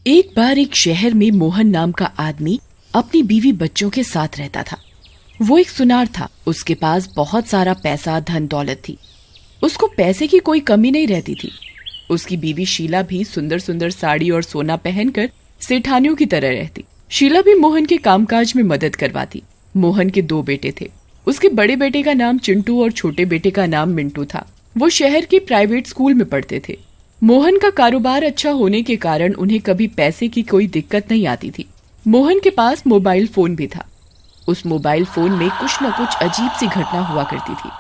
एक बार एक शहर में मोहन नाम का आदमी अपनी बीवी बच्चों के साथ रहता था। वो एक सुनार था। उसके पास बहुत सारा पैसा धन दौलत थी। उसको पैसे की कोई कमी नहीं रहती थी। उसकी बीवी शीला भी सुंदर सुंदर साड़ी और सोना पहनकर सेठानियों की तरह रहती। शीला भी मोहन के कामकाज में मदद करवाती। मोहन के 2 बेटे थे। उसके बड़े बेटे का नाम चिंटू और छोटे बेटे का नाम मिंटू था। वो शहर के प्राइवेट स्कूल में पढ़ते थे। मोहन का कारोबार अच्छा होने के कारण उन्हें कभी पैसे की कोई दिक्कत नहीं आती थी। मोहन के पास मोबाइल फोन भी था। उस मोबाइल फोन में कुछ न कुछ अजीब सी घटना हुआ करती थी,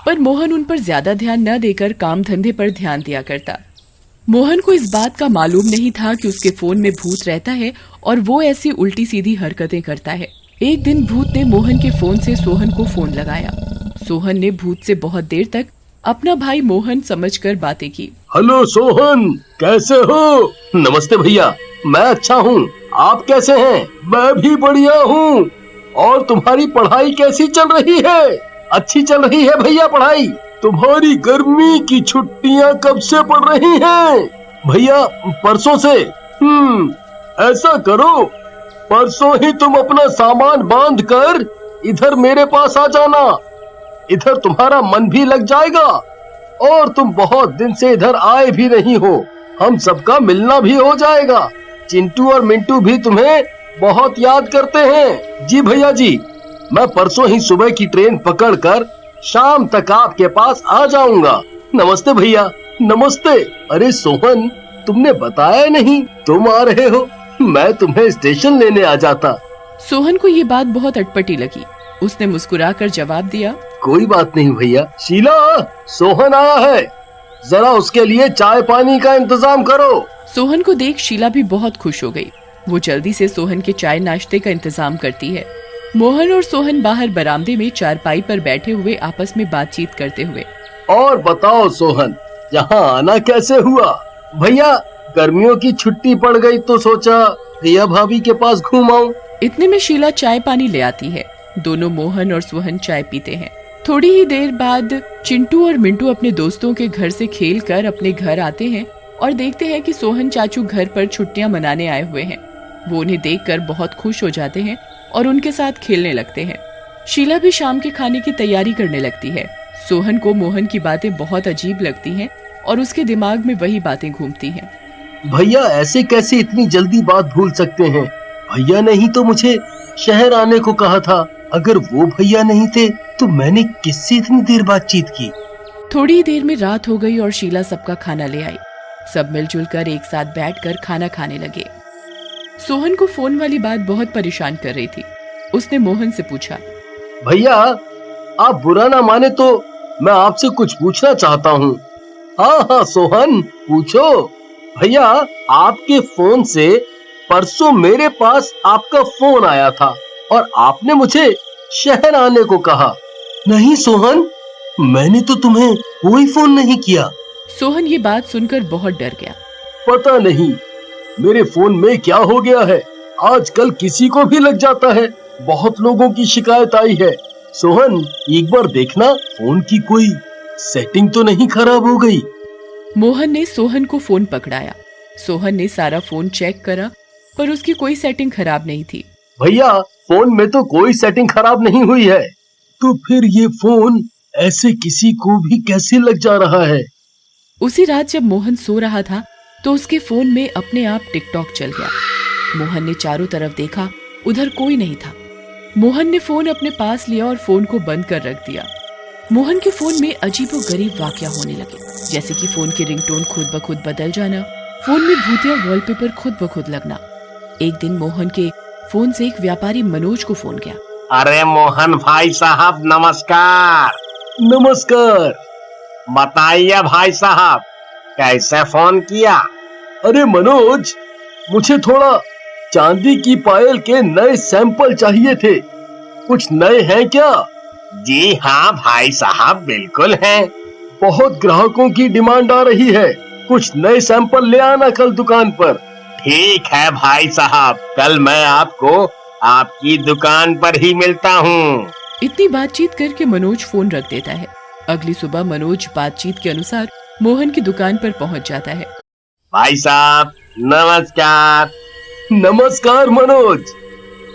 पर मोहन उन पर ज्यादा ध्यान न देकर काम धंधे पर ध्यान दिया करता। मोहन को इस बात का मालूम नहीं था कि उसके फोन में भूत रहता है और वो ऐसी उल्टी सीधी हरकतें करता है। एक दिन भूत ने मोहन के फोन से सोहन को फोन लगाया। सोहन ने भूत से बहुत देर तक अपना भाई मोहन समझकर बातें की। हेलो सोहन, कैसे हो? नमस्ते भैया, मैं अच्छा हूँ। आप कैसे हैं? मैं भी बढ़िया हूँ। और तुम्हारी पढ़ाई कैसी चल रही है? अच्छी चल रही है भैया पढ़ाई। तुम्हारी गर्मी की छुट्टियाँ कब से पड़ रही हैं? भैया परसों से। ऐसा करो, परसों ही तुम अपना सामान बांध कर इधर मेरे पास आ जाना। इधर तुम्हारा मन भी लग जाएगा और तुम बहुत दिन से इधर आए भी नहीं हो। हम सबका मिलना भी हो जाएगा। चिंटू और मिंटू भी तुम्हें बहुत याद करते हैं। जी भैया जी, मैं परसों ही सुबह की ट्रेन पकड़कर शाम तक आपके पास आ जाऊंगा। नमस्ते भैया। नमस्ते। अरे सोहन, तुमने बताया नहीं तुम आ रहे हो। मैं तुम्हें स्टेशन लेने आ जाता। सोहन को ये बात बहुत अटपटी लगी। उसने मुस्कुराकर जवाब दिया, कोई बात नहीं भैया। शीला, सोहन आया है, जरा उसके लिए चाय पानी का इंतजाम करो। सोहन को देख शीला भी बहुत खुश हो गई। वो जल्दी से सोहन के चाय नाश्ते का इंतजाम करती है। मोहन और सोहन बाहर बरामदे में चारपाई पर बैठे हुए आपस में बातचीत करते हुए। और बताओ सोहन, यहाँ आना कैसे हुआ? भैया गर्मियों की छुट्टी पड़ गई तो सोचा भैया भाभी के पास घूम आऊं। इतने में शीला चाय पानी ले आती है। दोनों मोहन और सोहन चाय पीते हैं। थोड़ी ही देर बाद चिंटू और मिंटू अपने दोस्तों के घर से खेल कर अपने घर आते हैं और देखते हैं कि सोहन चाचू घर पर छुट्टियां मनाने आए हुए हैं। वो उन्हें देखकर बहुत खुश हो जाते हैं और उनके साथ खेलने लगते हैं। शीला भी शाम के खाने की तैयारी करने लगती है। सोहन को मोहन की बातें बहुत अजीब लगती हैं और उसके दिमाग में वही बातें घूमती हैं। भैया ऐसे कैसे इतनी जल्दी बात भूल सकते हैं? भैया ने ही तो मुझे शहर आने को कहा था। अगर वो भैया नहीं थे तो मैंने किससे इतनी देर बातचीत की? थोड़ी ही देर में रात हो गई और शीला सबका खाना ले आई। सब मिलजुल कर एक साथ बैठकर खाना खाने लगे। सोहन को फोन वाली बात बहुत परेशान कर रही थी। उसने मोहन से पूछा, भैया आप बुरा ना माने तो मैं आपसे कुछ पूछना चाहता हूँ। हाँ हाँ सोहन, पूछो। भैया आपके फोन से परसों मेरे पास आपका फोन आया था और आपने मुझे शहर आने को कहा। नहीं सोहन, मैंने तो तुम्हें कोई फोन नहीं किया। सोहन ये बात सुनकर बहुत डर गया। पता नहीं मेरे फोन में क्या हो गया है, आजकल किसी को भी लग जाता है। बहुत लोगों की शिकायत आई है। सोहन एक बार देखना, फोन की कोई सेटिंग तो नहीं खराब हो गई। मोहन ने सोहन को फोन पकड़ाया। सोहन ने सारा फोन चेक करा पर उसकी कोई सेटिंग खराब नहीं थी। भैया फोन में तो कोई सेटिंग खराब नहीं हुई है, तो फिर ये फोन ऐसे किसी को भी कैसे लग जा रहा है? उसी रात जब मोहन सो रहा था तो उसके फोन में अपने आप टिकटॉक चल गया। मोहन ने चारों तरफ देखा, उधर कोई नहीं था। मोहन ने फोन अपने पास लिया और फोन को बंद कर रख दिया। मोहन के फोन में अजीबोगरीब वाकया होने लगे, जैसे कि फोन की रिंगटोन खुद ब खुद बदल जाना, फोन में भूतिया वॉलपेपर खुद ब खुद लगना। एक दिन मोहन के फोन से एक व्यापारी मनोज को फोन गया। अरे मोहन भाई साहब नमस्कार। नमस्कार। बताइए भाई साहब, कैसे फोन किया? अरे मनोज, मुझे थोड़ा चांदी की पायल के नए सैंपल चाहिए थे। कुछ नए हैं क्या? जी हाँ भाई साहब, बिल्कुल है। बहुत ग्राहकों की डिमांड आ रही है। कुछ नए सैंपल ले आना कल दुकान पर। ठीक है भाई साहब, कल मैं आपको आपकी दुकान पर ही मिलता हूँ। इतनी बातचीत करके मनोज फोन रख देता है। अगली सुबह मनोज बातचीत के अनुसार मोहन की दुकान पर पहुँच जाता है। भाई साहब नमस्कार। नमस्कार मनोज,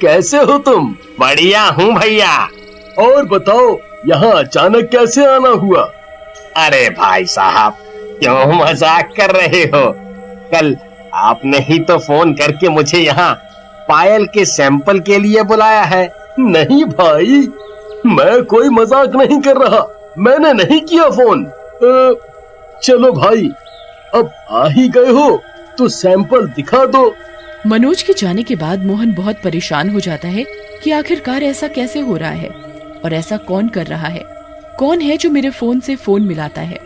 कैसे हो तुम? बढ़िया हूँ भैया। और बताओ, यहाँ अचानक कैसे आना हुआ? अरे भाई साहब क्यों मजाक कर रहे हो? कल आपने ही तो फोन करके मुझे यहाँ पायल के सैंपल के लिए बुलाया है। नहीं भाई, मैं कोई मजाक नहीं कर रहा, मैंने नहीं किया फोन। चलो भाई, अब आ ही गए हो तो सैंपल दिखा दो। मनोज के जाने के बाद मोहन बहुत परेशान हो जाता है कि आखिरकार ऐसा कैसे हो रहा है और ऐसा कौन कर रहा है, कौन है जो मेरे फोन से फोन मिलाता है।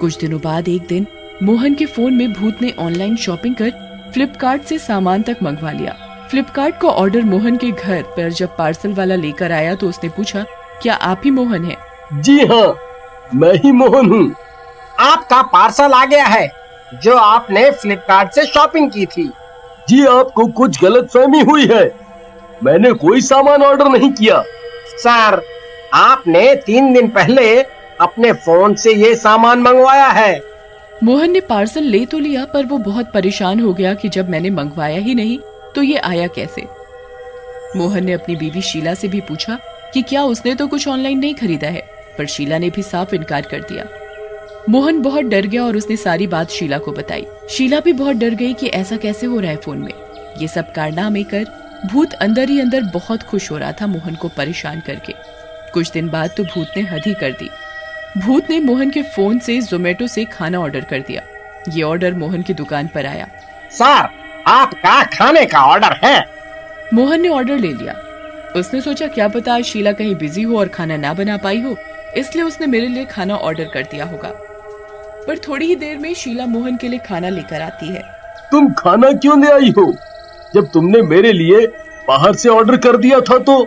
कुछ दिनों बाद एक दिन मोहन के फोन में भूत ने ऑनलाइन शॉपिंग कर फ्लिपकार्ट से सामान तक मंगवा लिया। फ्लिपकार्ट का ऑर्डर मोहन के घर पर जब पार्सल वाला लेकर आया तो उसने पूछा, क्या आप ही मोहन हैं? जी हाँ, मैं ही मोहन हूँ। आपका पार्सल आ गया है जो आपने फ्लिपकार्ट से शॉपिंग की थी। जी, आपको कुछ गलतफहमी हुई है, मैंने कोई सामान ऑर्डर नहीं किया। सर, आपने 3 दिन पहले अपने फोन से ये सामान मंगवाया है। मोहन ने पार्सल ले तो लिया, पर वो बहुत परेशान हो गया कि जब मैंने मंगवाया ही नहीं तो ये आया कैसे। मोहन ने अपनी बीवी शीला से भी पूछा कि क्या उसने तो कुछ ऑनलाइन नहीं खरीदा है, पर शीला ने भी साफ इनकार कर दिया। मोहन बहुत डर गया और उसने सारी बात शीला को बताई। शीला भी बहुत डर गई कि ऐसा कैसे हो रहा है फोन में। ये सब कारनामे कर भूत अंदर ही अंदर बहुत खुश हो रहा था मोहन को परेशान करके। कुछ दिन बाद तो भूत ने हद ही कर दी। भूत ने मोहन के फोन से जोमेटो से खाना ऑर्डर कर दिया। ये ऑर्डर मोहन की दुकान पर आया। सर, आपका खाने का ऑर्डर है। मोहन ने ऑर्डर ले लिया। उसने सोचा क्या पता आज शीला कहीं बिजी हो और खाना ना बना पाई हो, इसलिए उसने मेरे लिए खाना ऑर्डर कर दिया होगा। पर थोड़ी ही देर में शीला मोहन के लिए खाना लेकर आती है। तुम खाना क्यों ले आई हो, जब तुमने मेरे लिए बाहर से ऑर्डर कर दिया था? तो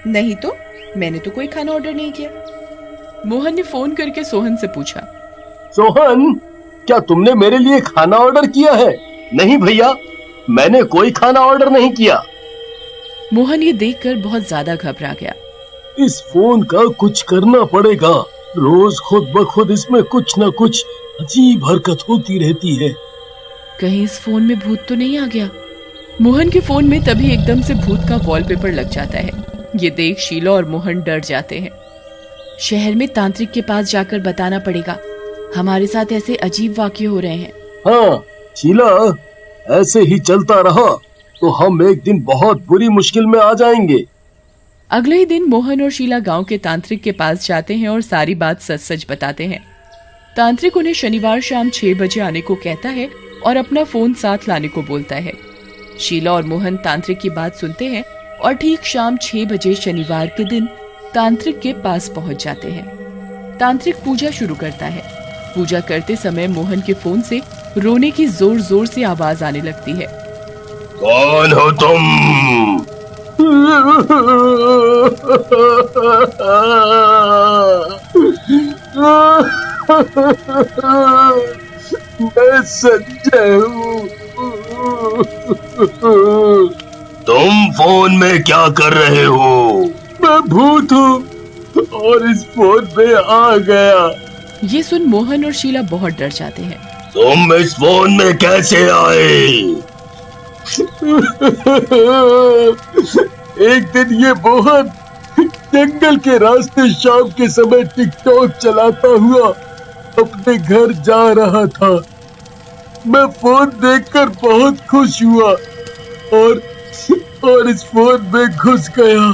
नहीं तो मैंने तो कोई खाना ऑर्डर नहीं किया। मोहन ने फोन करके सोहन से पूछा, सोहन, क्या तुमने मेरे लिए खाना ऑर्डर किया है? नहीं भैया, मैंने कोई खाना ऑर्डर नहीं किया। मोहन ये देखकर बहुत ज्यादा घबरा गया। इस फोन का कुछ करना पड़ेगा, रोज खुद ब खुद इसमें कुछ न कुछ अजीब हरकत होती रहती है। कहीं इस फोन में भूत तो नहीं आ गया? मोहन के फोन में तभी एकदम से भूत का वॉलपेपर लग जाता है। ये देख शीला और मोहन डर जाते हैं। शहर में तांत्रिक के पास जाकर बताना पड़ेगा, हमारे साथ ऐसे अजीब वाकये हो रहे हैं। हाँ शीला, ऐसे ही चलता रहा तो हम एक दिन बहुत बुरी मुश्किल में आ जाएंगे। अगले ही दिन मोहन और शीला गांव के तांत्रिक के पास जाते हैं और सारी बात सच सच बताते हैं। तांत्रिक उन्हें शनिवार शाम 6 बजे आने को कहता है और अपना फोन साथ लाने को बोलता है। शीला और मोहन तांत्रिक की बात सुनते हैं और ठीक शाम 6 बजे शनिवार के दिन तांत्रिक के पास पहुंच जाते हैं। तांत्रिक पूजा शुरू करता है। पूजा करते समय मोहन के फोन से रोने की जोर जोर से आवाज आने लगती है। कौन हो तुम? मैं संजय हूँ। तुम फोन में क्या कर रहे हो? मैं भूत हूँ और इस फोन में आ गया। ये सुन मोहन और शीला बहुत डर जाते हैं। तुम इस फोन में कैसे आए? एक दिन ये मोहन जंगल के रास्ते शाम के समय टिकटॉक चलाता हुआ अपने घर जा रहा था। मैं फोन देखकर बहुत खुश हुआ और इस फोन में घुस गया।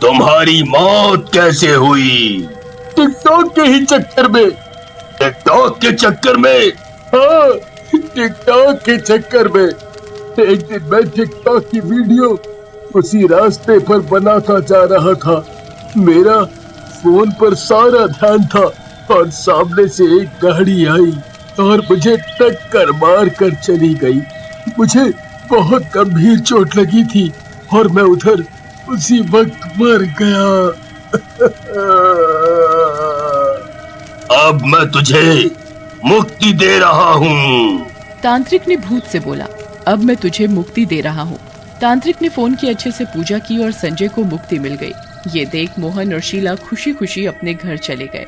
तुम्हारी मौत कैसे हुई? टिकटॉक के ही चक्कर में। टिकटॉक के चक्कर में? हाँ, टिकटॉक के चक्कर में। एक दिन मैं टिकटॉक की वीडियो उसी रास्ते पर बनाता जा रहा था। मेरा फोन पर सारा ध्यान था और सामने से एक गाड़ी आई और मुझे टक्कर मार कर चली गई। मुझे बहुत गंभीर चोट लगी थी और मैं उधर उसी वक्त मर गया। अब मैं तुझे मुक्ति दे रहा हूँ। तांत्रिक ने भूत से बोला, अब मैं तुझे मुक्ति दे रहा हूँ। तांत्रिक ने फोन की अच्छे से पूजा की और संजय को मुक्ति मिल गई। ये देख मोहन और शीला खुशी खुशी अपने घर चले गए।